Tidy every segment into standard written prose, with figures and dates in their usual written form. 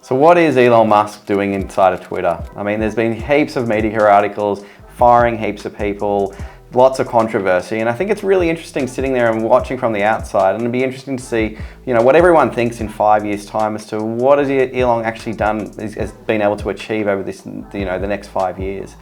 So what is Elon Musk doing inside of Twitter? I mean, there's been heaps of media articles, firing heaps of people, lots of controversy, and I think it's really interesting sitting there and watching from the outside, and it'd be interesting to see, what everyone thinks in 5 years' time as to what has Elon actually done, has been able to achieve over this, the next 5 years.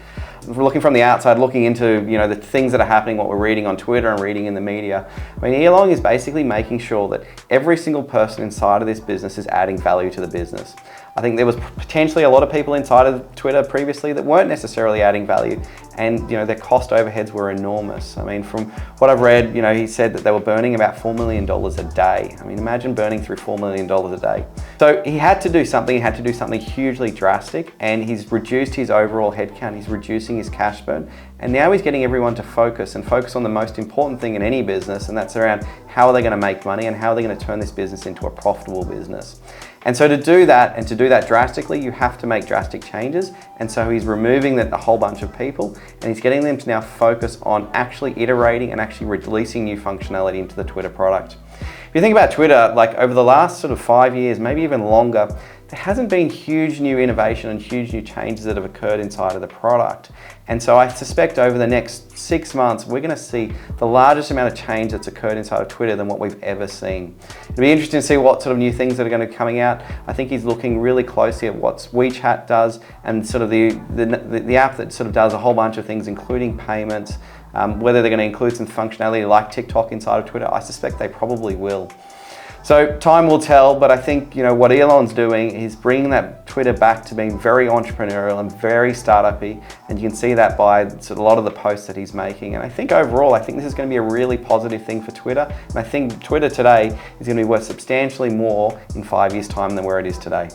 Looking from the outside, looking into, the things that are happening, what we're reading on Twitter and reading in the media. I mean, Elon is basically making sure that every single person inside of this business is adding value to the business. I think there was potentially a lot of people inside of Twitter previously that weren't necessarily adding value, and their cost overheads were enormous. I mean, from what I've read, he said that they were burning about $4 million a day. I mean, imagine burning through $4 million a day. So he had to do something. He had to do something hugely drastic, and he's reduced his overall headcount. He's reducing his cash burn, and now he's getting everyone to focus on the most important thing in any business, and that's around how are they going to make money and how are they going to turn this business into a profitable business. And so to do that, and to do that drastically, you have to make drastic changes. And so he's removing a whole bunch of people, and he's getting them to now focus on actually iterating and actually releasing new functionality into the Twitter product. If you think about Twitter, like over the last sort of 5 years, maybe even longer, there hasn't been huge new innovation and huge new changes that have occurred inside of the product. And so I suspect over the next 6 months, we're going to see the largest amount of change that's occurred inside of Twitter than what we've ever seen. It'll be interesting to see what sort of new things that are going to be coming out. I think he's looking really closely at what WeChat does and sort of the app that sort of does a whole bunch of things, including payments. Whether they're going to include some functionality like TikTok inside of Twitter, I suspect they probably will. So time will tell, but I think what Elon's doing is bringing that Twitter back to being very entrepreneurial and very startup-y, and you can see that by sort of a lot of the posts that he's making. And I think overall, this is going to be a really positive thing for Twitter, and I think Twitter today is going to be worth substantially more in 5 years' time than where it is today.